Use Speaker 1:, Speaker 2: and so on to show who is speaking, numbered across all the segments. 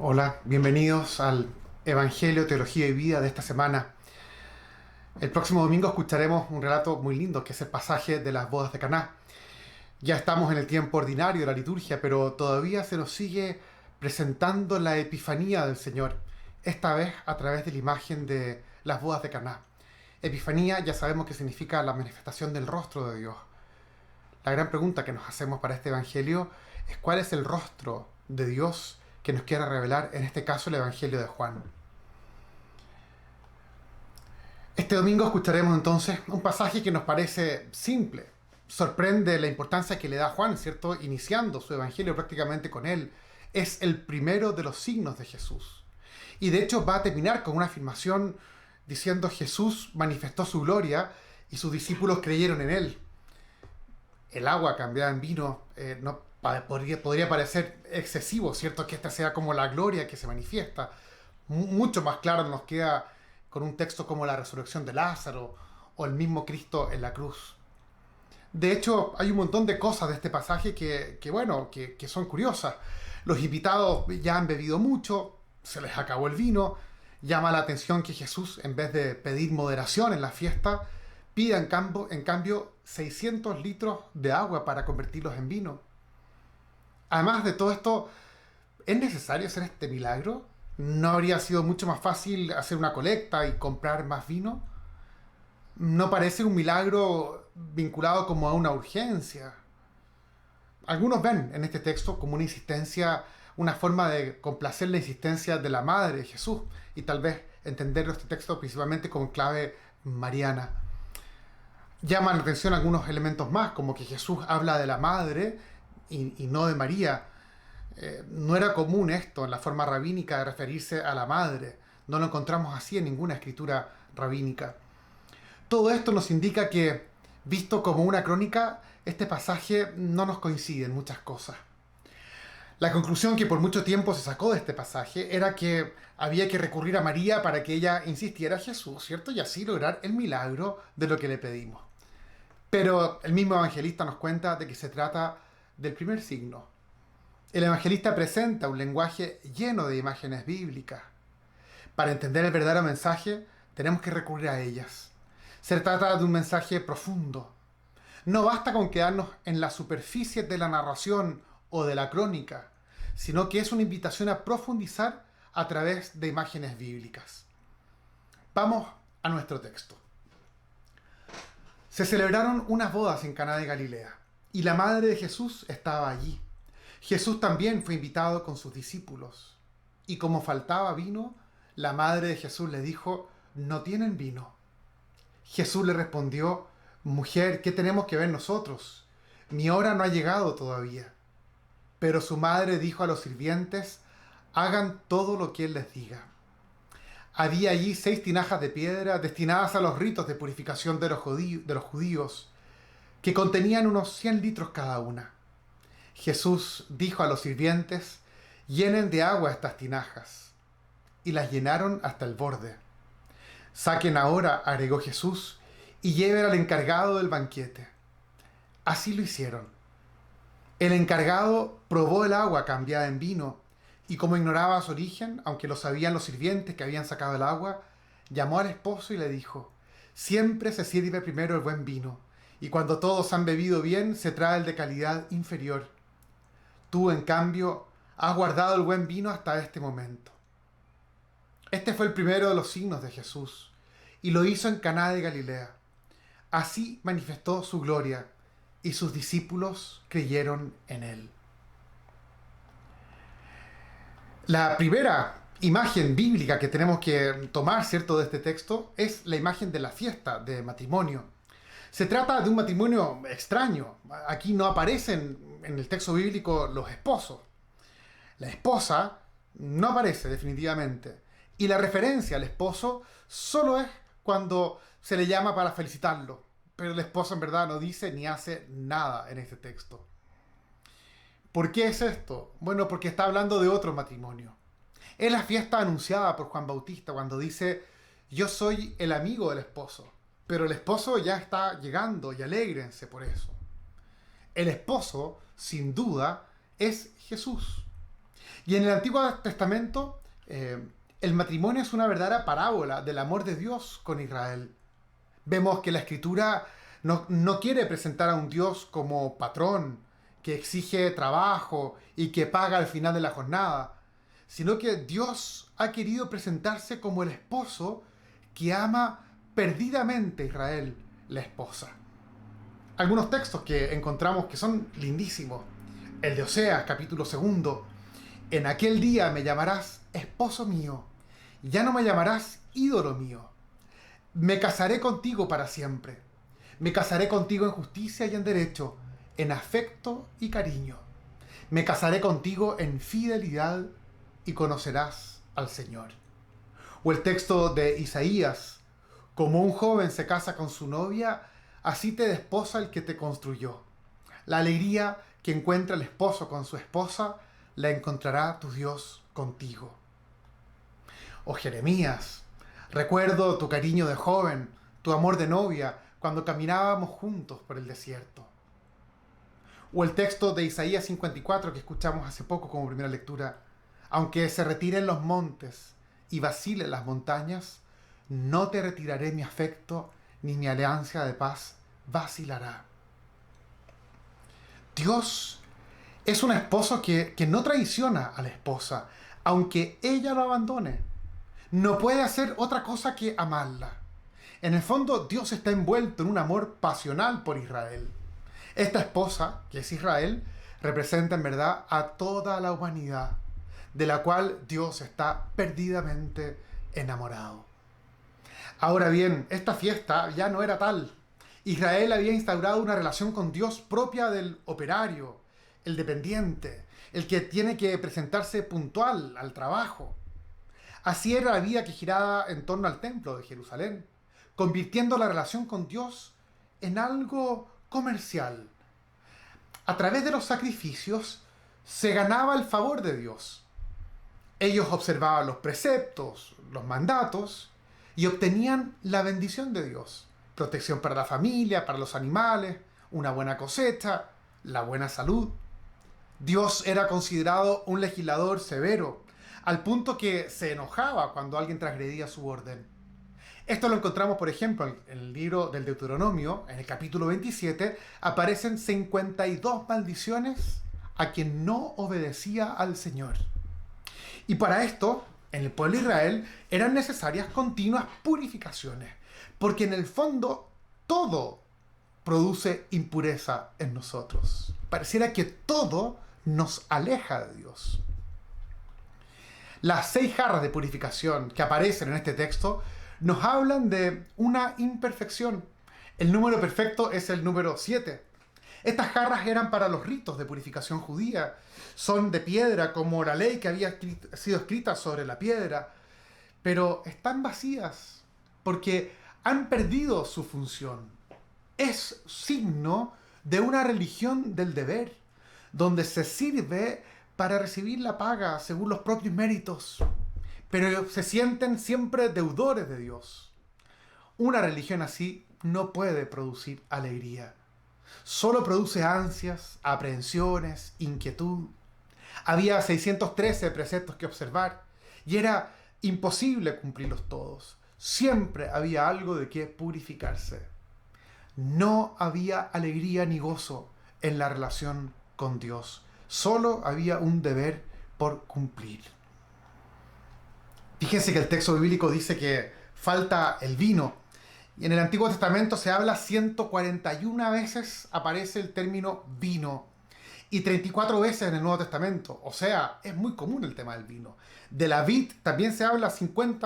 Speaker 1: Hola, bienvenidos al Evangelio, Teología y Vida de esta semana. El próximo domingo escucharemos un relato muy lindo, que es el pasaje de las bodas de Caná. Ya estamos en el tiempo ordinario de la liturgia, pero todavía se nos sigue presentando la Epifanía del Señor, esta vez a través de la imagen de las bodas de Caná. Epifanía ya sabemos que significa la manifestación del rostro de Dios. La gran pregunta que nos hacemos para este Evangelio es cuál es el rostro de Dios que nos quiere revelar, en este caso, el Evangelio de Juan. Este domingo escucharemos entonces un pasaje que nos parece simple. Sorprende la importancia que le da Juan, ¿cierto? Iniciando su Evangelio prácticamente con él. Es el primero de los signos de Jesús. Y de hecho va a terminar con una afirmación diciendo: Jesús manifestó su gloria y sus discípulos creyeron en él. El agua cambiada en vino podría parecer excesivo, ¿cierto? Que esta sea como la gloria que se manifiesta. Mucho más claro nos queda con un texto como la resurrección de Lázaro o el mismo Cristo en la cruz. De hecho, hay un montón de cosas de este pasaje que son curiosas. Los invitados ya han bebido mucho, se les acabó el vino. Llama la atención que Jesús, en vez de pedir moderación en la fiesta, pida en cambio 600 litros de agua para convertirlos en vino. Además de todo esto, ¿es necesario hacer este milagro? ¿No habría sido mucho más fácil hacer una colecta y comprar más vino? ¿No parece un milagro vinculado como a una urgencia? Algunos ven en este texto como una insistencia, una forma de complacer la insistencia de la Madre de Jesús, y tal vez entenderlo este texto principalmente con clave mariana. Llaman la atención algunos elementos más, como que Jesús habla de la Madre y no de María. No era común esto en la forma rabínica de referirse a la Madre. No lo encontramos así en ninguna escritura rabínica. Todo esto nos indica que, visto como una crónica, este pasaje no nos coincide en muchas cosas. La conclusión que por mucho tiempo se sacó de este pasaje era que había que recurrir a María para que ella insistiera a Jesús, ¿cierto? Y así lograr el milagro de lo que le pedimos. Pero el mismo evangelista nos cuenta de que se trata del primer signo. El evangelista presenta un lenguaje lleno de imágenes bíblicas. Para entender el verdadero mensaje, tenemos que recurrir a ellas. Se trata de un mensaje profundo. No basta con quedarnos en la superficie de la narración o de la crónica, sino que es una invitación a profundizar a través de imágenes bíblicas. Vamos a nuestro texto. Se celebraron unas bodas en Caná de Galilea, y la madre de Jesús estaba allí. Jesús también fue invitado con sus discípulos. Y como faltaba vino, la madre de Jesús le dijo: «No tienen vino». Jesús le respondió: «Mujer, ¿qué tenemos que ver nosotros? Mi hora no ha llegado todavía». Pero su madre dijo a los sirvientes: «Hagan todo lo que él les diga». Había allí 6 tinajas de piedra destinadas a los ritos de purificación de los judíos, que contenían unos 100 litros cada una. Jesús dijo a los sirvientes: «Llenen de agua estas tinajas». Y las llenaron hasta el borde. «Saquen ahora», agregó Jesús, «y lleven al encargado del banquete». Así lo hicieron. El encargado probó el agua cambiada en vino, y como ignoraba su origen, aunque lo sabían los sirvientes que habían sacado el agua, llamó al esposo y le dijo: «Siempre se sirve primero el buen vino, y cuando todos han bebido bien, se trae el de calidad inferior. Tú, en cambio, has guardado el buen vino hasta este momento». Este fue el primero de los signos de Jesús, y lo hizo en Caná de Galilea. Así manifestó su gloria, y sus discípulos creyeron en él. La primera imagen bíblica que tenemos que tomar, ¿cierto?, de este texto es la imagen de la fiesta de matrimonio. Se trata de un matrimonio extraño. Aquí no aparecen en el texto bíblico los esposos. La esposa no aparece definitivamente. Y la referencia al esposo solo es cuando se le llama para felicitarlo. Pero el esposo en verdad no dice ni hace nada en este texto. ¿Por qué es esto? Bueno, porque está hablando de otro matrimonio. Es la fiesta anunciada por Juan Bautista cuando dice: «Yo soy el amigo del esposo». Pero el esposo ya está llegando y alégrense por eso. El esposo, sin duda, es Jesús. Y en el Antiguo Testamento, el matrimonio es una verdadera parábola del amor de Dios con Israel. Vemos que la Escritura no quiere presentar a un Dios como patrón, que exige trabajo y que paga al final de la jornada, sino que Dios ha querido presentarse como el esposo que ama perdidamente a Israel, la esposa. Algunos textos que encontramos que son lindísimos. El de Oseas, capítulo 2. En aquel día me llamarás esposo mío, ya no me llamarás ídolo mío. Me casaré contigo para siempre. Me casaré contigo en justicia y en derecho, en afecto y cariño. Me casaré contigo en fidelidad y conocerás al Señor. O el texto de Isaías: como un joven se casa con su novia, así te desposa el que te construyó. La alegría que encuentra el esposo con su esposa, la encontrará tu Dios contigo. O Jeremías: recuerdo tu cariño de joven, tu amor de novia, cuando caminábamos juntos por el desierto. O el texto de Isaías 54 que escuchamos hace poco como primera lectura: aunque se retiren los montes y vacilen las montañas, no te retiraré mi afecto, ni mi alianza de paz vacilará. Dios es un esposo que no traiciona a la esposa, aunque ella lo abandone. No puede hacer otra cosa que amarla. En el fondo, Dios está envuelto en un amor pasional por Israel. Esta esposa, que es Israel, representa en verdad a toda la humanidad, de la cual Dios está perdidamente enamorado. Ahora bien, esta fiesta ya no era tal. Israel había instaurado una relación con Dios propia del operario, el dependiente, el que tiene que presentarse puntual al trabajo. Así era la vida que giraba en torno al templo de Jerusalén, convirtiendo la relación con Dios en algo comercial. A través de los sacrificios se ganaba el favor de Dios. Ellos observaban los preceptos, los mandatos, y obtenían la bendición de Dios. Protección para la familia, para los animales, una buena cosecha, la buena salud. Dios era considerado un legislador severo, al punto que se enojaba cuando alguien transgredía su orden. Esto lo encontramos, por ejemplo, en el libro del Deuteronomio, en el capítulo 27, aparecen 52 maldiciones a quien no obedecía al Señor. Y para esto, en el pueblo de Israel, eran necesarias continuas purificaciones, porque en el fondo todo produce impureza en nosotros. Pareciera que todo nos aleja de Dios. Las 6 jarras de purificación que aparecen en este texto nos hablan de una imperfección. El número perfecto es el número 7. Estas jarras eran para los ritos de purificación judía. Son de piedra, como la ley que había sido escrita sobre la piedra, pero están vacías porque han perdido su función. Es signo de una religión del deber, donde se sirve para recibir la paga según los propios méritos, pero se sienten siempre deudores de Dios. Una religión así no puede producir alegría. Solo produce ansias, aprehensiones, inquietud. Había 613 preceptos que observar y era imposible cumplirlos todos. Siempre había algo de qué purificarse. No había alegría ni gozo en la relación con Dios. Solo había un deber por cumplir. Fíjense que el texto bíblico dice que falta el vino. Y en el Antiguo Testamento se habla 141 veces, aparece el término vino. Y 34 veces en el Nuevo Testamento. O sea, es muy común el tema del vino. De la vid también se habla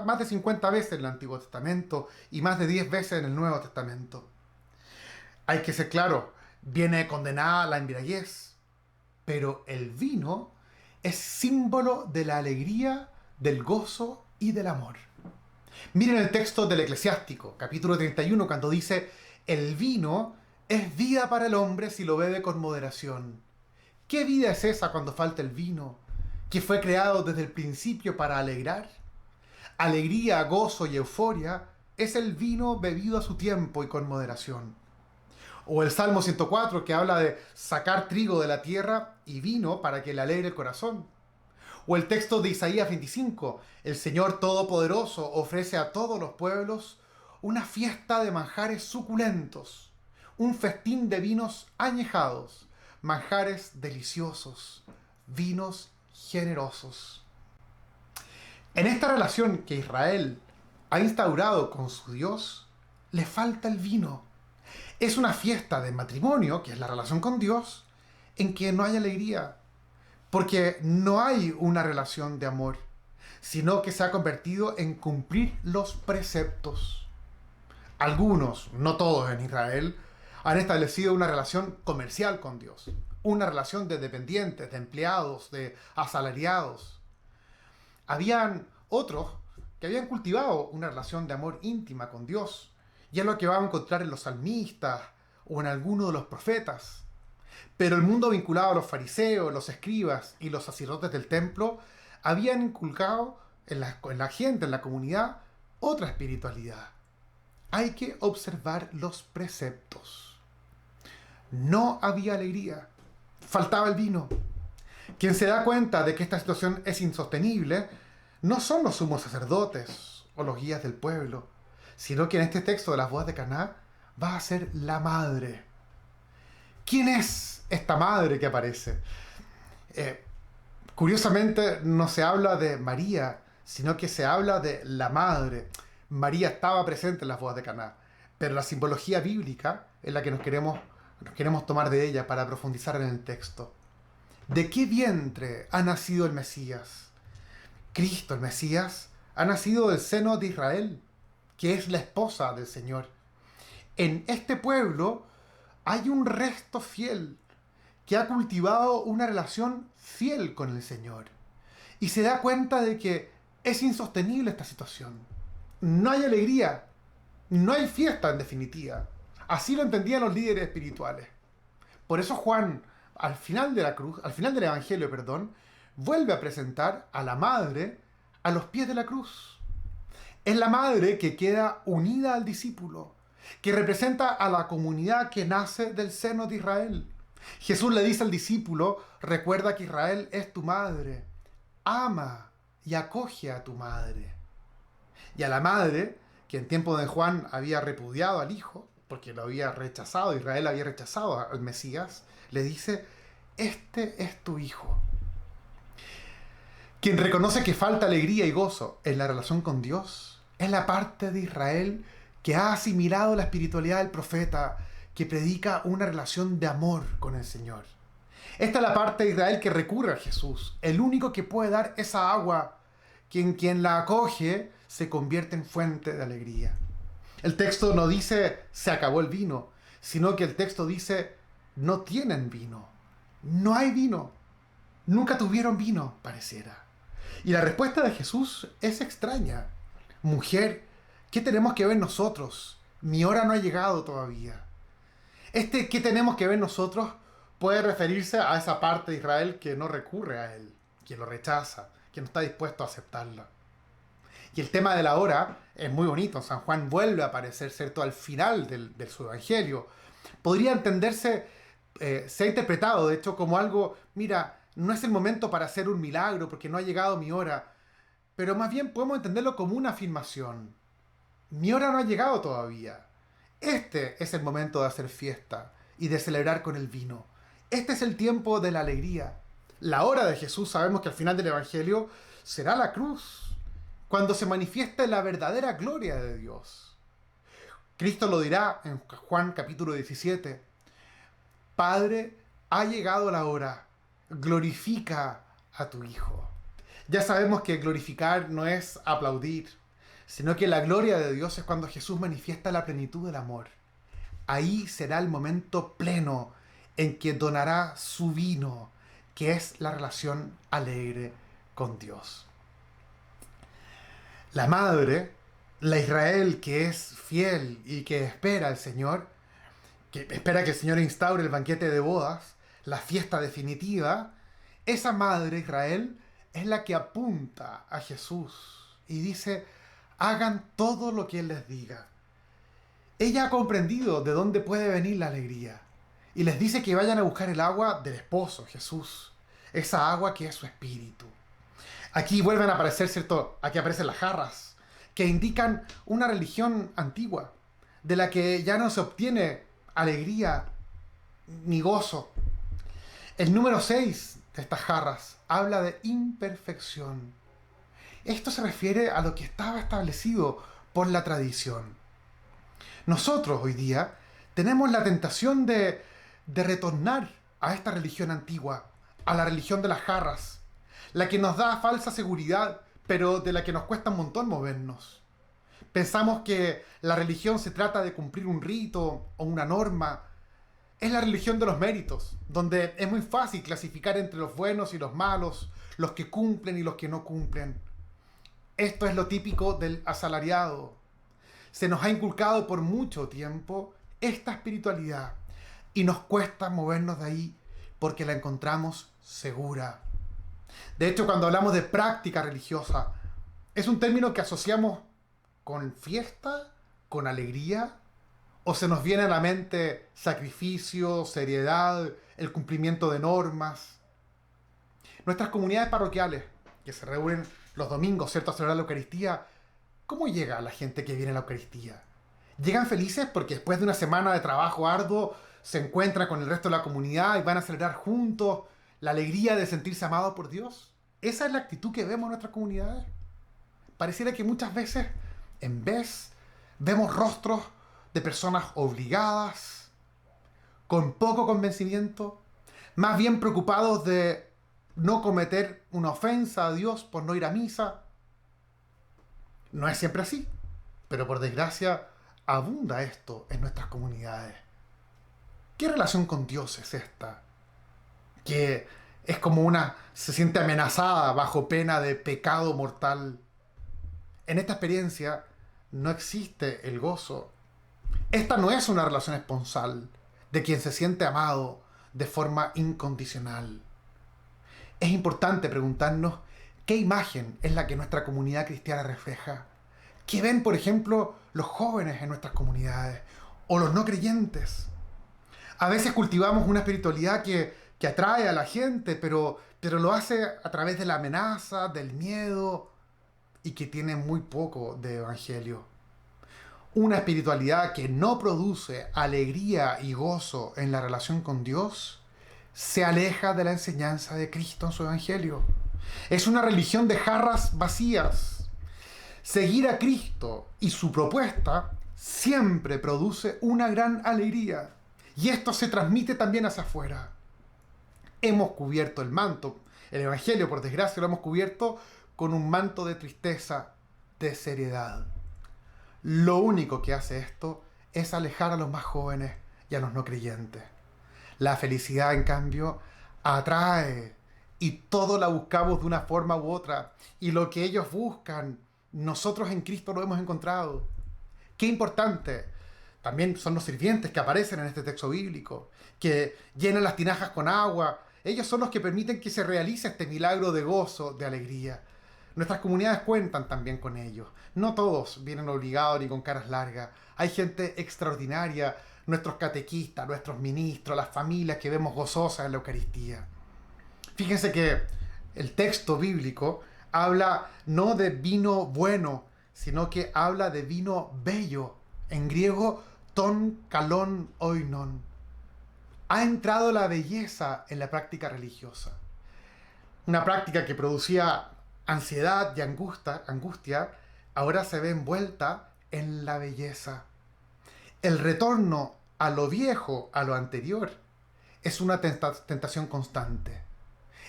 Speaker 1: más de 50 veces en el Antiguo Testamento y más de 10 veces en el Nuevo Testamento. Hay que ser claro, viene condenada la embriaguez, pero el vino es símbolo de la alegría, del gozo y del amor. Miren el texto del Eclesiástico, capítulo 31, cuando dice: el vino es vida para el hombre si lo bebe con moderación. ¿Qué vida es esa cuando falta el vino, que fue creado desde el principio para alegrar? Alegría, gozo y euforia es el vino bebido a su tiempo y con moderación. O el Salmo 104, que habla de sacar trigo de la tierra y vino para que le alegre el corazón. O el texto de Isaías 25, el Señor Todopoderoso ofrece a todos los pueblos una fiesta de manjares suculentos, un festín de vinos añejados, manjares deliciosos, vinos generosos. En esta relación que Israel ha instaurado con su Dios, le falta el vino. Es una fiesta de matrimonio, que es la relación con Dios, en que no hay alegría, porque no hay una relación de amor, sino que se ha convertido en cumplir los preceptos. Algunos, no todos en Israel, han establecido una relación comercial con Dios, una relación de dependientes, de empleados, de asalariados. Habían otros que habían cultivado una relación de amor íntima con Dios, y es lo que vamos a encontrar en los salmistas o en alguno de los profetas. Pero el mundo vinculado a los fariseos, los escribas y los sacerdotes del templo habían inculcado en la gente, en la comunidad, otra espiritualidad. Hay que observar los preceptos. No había alegría, faltaba el vino. Quien se da cuenta de que esta situación es insostenible no son los sumos sacerdotes o los guías del pueblo, sino que en este texto de las bodas de Caná va a ser la madre. ¿Quién es esta madre que aparece? Curiosamente no se habla de María, sino que se habla de la madre. María estaba presente en las bodas de Caná, pero la simbología bíblica es la que nos queremos tomar de ella para profundizar en el texto. ¿De qué vientre ha nacido el Mesías? Cristo, el Mesías, ha nacido del seno de Israel, que es la esposa del Señor. En este pueblo hay un resto fiel que ha cultivado una relación fiel con el Señor y se da cuenta de que es insostenible esta situación. No hay alegría, no hay fiesta en definitiva. Así lo entendían los líderes espirituales. Por eso Juan, al final del Evangelio, vuelve a presentar a la madre a los pies de la cruz. Es la madre que queda unida al discípulo, que representa a la comunidad que nace del seno de Israel. Jesús le dice al discípulo: recuerda que Israel es tu madre, ama y acoge a tu madre. Y a la madre, que en tiempo de Juan había repudiado al hijo, porque lo había rechazado, Israel había rechazado al Mesías, le dice: este es tu hijo. Quien reconoce que falta alegría y gozo en la relación con Dios es la parte de Israel que ha asimilado la espiritualidad del profeta, que predica una relación de amor con el Señor. Esta es la parte de Israel que recurre a Jesús, el único que puede dar esa agua, quien la acoge se convierte en fuente de alegría. El texto no dice se acabó el vino, sino que el texto dice no tienen vino, no hay vino, nunca tuvieron vino, pareciera. Y la respuesta de Jesús es extraña. Mujer, ¿qué tenemos que ver nosotros? Mi hora no ha llegado todavía. ¿Qué tenemos que ver nosotros? Puede referirse a esa parte de Israel que no recurre a él, que lo rechaza, que no está dispuesto a aceptarla. Y el tema de la hora es muy bonito. San Juan vuelve a aparecer, ¿cierto?, al final de su evangelio. Podría entenderse, se ha interpretado, de hecho, como algo: mira, no es el momento para hacer un milagro porque no ha llegado mi hora. Pero más bien podemos entenderlo como una afirmación. Mi hora no ha llegado todavía. Este es el momento de hacer fiesta y de celebrar con el vino. Este es el tiempo de la alegría. La hora de Jesús, sabemos que al final del evangelio será la cruz, cuando se manifieste la verdadera gloria de Dios. Cristo lo dirá en Juan capítulo 17. Padre, ha llegado la hora, glorifica a tu Hijo. Ya sabemos que glorificar no es aplaudir, sino que la gloria de Dios es cuando Jesús manifiesta la plenitud del amor. Ahí será el momento pleno en que donará su vino, que es la relación alegre con Dios. La madre, la Israel que es fiel y que espera al Señor, que espera que el Señor instaure el banquete de bodas, la fiesta definitiva, esa madre Israel es la que apunta a Jesús y dice: hagan todo lo que Él les diga. Ella ha comprendido de dónde puede venir la alegría y les dice que vayan a buscar el agua del esposo, Jesús, esa agua que es su espíritu. Aquí vuelven a aparecer, ¿cierto? Aquí aparecen las jarras, que indican una religión antigua, de la que ya no se obtiene alegría ni gozo. El número 6 de estas jarras habla de imperfección. Esto se refiere a lo que estaba establecido por la tradición. Nosotros hoy día tenemos la tentación de retornar a esta religión antigua, a la religión de las jarras, la que nos da falsa seguridad, pero de la que nos cuesta un montón movernos. Pensamos que la religión se trata de cumplir un rito o una norma. Es la religión de los méritos, donde es muy fácil clasificar entre los buenos y los malos, los que cumplen y los que no cumplen. Esto es lo típico del asalariado. Se nos ha inculcado por mucho tiempo esta espiritualidad y nos cuesta movernos de ahí porque la encontramos segura. De hecho, cuando hablamos de práctica religiosa, es un término que asociamos con fiesta, con alegría, o se nos viene a la mente sacrificio, seriedad, el cumplimiento de normas. Nuestras comunidades parroquiales, que se reúnen los domingos, ¿cierto?, a celebrar la Eucaristía, ¿cómo llega la gente que viene a la Eucaristía? ¿Llegan felices porque después de una semana de trabajo arduo se encuentran con el resto de la comunidad y van a celebrar juntos la alegría de sentirse amados por Dios? ¿Esa es la actitud que vemos en nuestras comunidades? Pareciera que muchas veces, en vez, vemos rostros de personas obligadas, con poco convencimiento, más bien preocupados de no cometer una ofensa a Dios por no ir a misa. No es siempre así, pero por desgracia abunda esto en nuestras comunidades. ¿Qué relación con Dios es esta? Que es como se siente amenazada bajo pena de pecado mortal. En esta experiencia no existe el gozo. Esta no es una relación esponsal de quien se siente amado de forma incondicional. Es importante preguntarnos qué imagen es la que nuestra comunidad cristiana refleja. ¿Qué ven, por ejemplo, los jóvenes en nuestras comunidades o los no creyentes? A veces cultivamos una espiritualidad que atrae a la gente, pero lo hace a través de la amenaza, del miedo, y que tiene muy poco de evangelio. Una espiritualidad que no produce alegría y gozo en la relación con Dios se aleja de la enseñanza de Cristo en su evangelio. Es una religión de jarras vacías. Seguir a Cristo y su propuesta siempre produce una gran alegría. Y esto se transmite también hacia afuera. Hemos cubierto el manto. El evangelio, por desgracia, lo hemos cubierto con un manto de tristeza, de seriedad. Lo único que hace esto es alejar a los más jóvenes y a los no creyentes. La felicidad, en cambio, atrae y todo la buscamos de una forma u otra. Y lo que ellos buscan, nosotros en Cristo lo hemos encontrado. Qué importante. También son los sirvientes que aparecen en este texto bíblico, que llenan las tinajas con agua. Ellos son los que permiten que se realice este milagro de gozo, de alegría. Nuestras comunidades cuentan también con ellos. No todos vienen obligados ni con caras largas. Hay gente extraordinaria, nuestros catequistas, nuestros ministros, las familias que vemos gozosas en la Eucaristía. Fíjense que el texto bíblico habla no de vino bueno, sino que habla de vino bello. En griego, ton kalon oinon. Ha entrado la belleza en la práctica religiosa. Una práctica que producía ansiedad y angustia, ahora se ve envuelta en la belleza. El retorno a lo viejo, a lo anterior, es una tentación constante.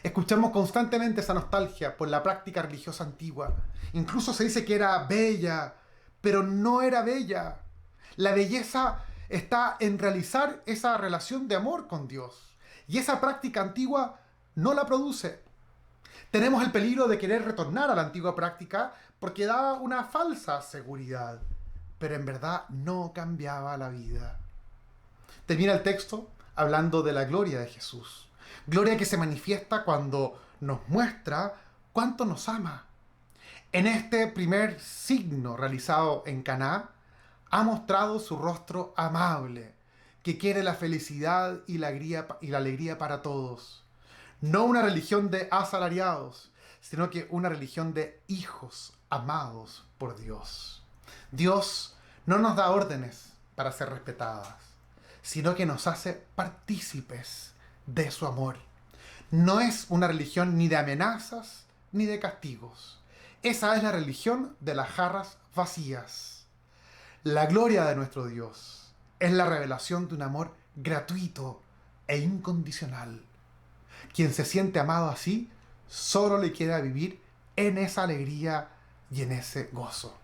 Speaker 1: Escuchamos constantemente esa nostalgia por la práctica religiosa antigua. Incluso se dice que era bella, pero no era bella. La belleza está en realizar esa relación de amor con Dios. Y esa práctica antigua no la produce. Tenemos el peligro de querer retornar a la antigua práctica porque daba una falsa seguridad, pero en verdad no cambiaba la vida. Termina el texto hablando de la gloria de Jesús. Gloria que se manifiesta cuando nos muestra cuánto nos ama. En este primer signo realizado en Caná, ha mostrado su rostro amable, que quiere la felicidad y la alegría para todos. No una religión de asalariados, sino que una religión de hijos amados por Dios. Dios no nos da órdenes para ser respetadas, sino que nos hace partícipes de su amor. No es una religión ni de amenazas ni de castigos. Esa es la religión de las jarras vacías. La gloria de nuestro Dios es la revelación de un amor gratuito e incondicional. Quien se siente amado así, solo le queda vivir en esa alegría y en ese gozo.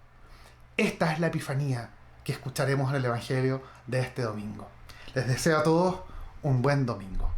Speaker 1: Esta es la epifanía que escucharemos en el Evangelio de este domingo. Les deseo a todos un buen domingo.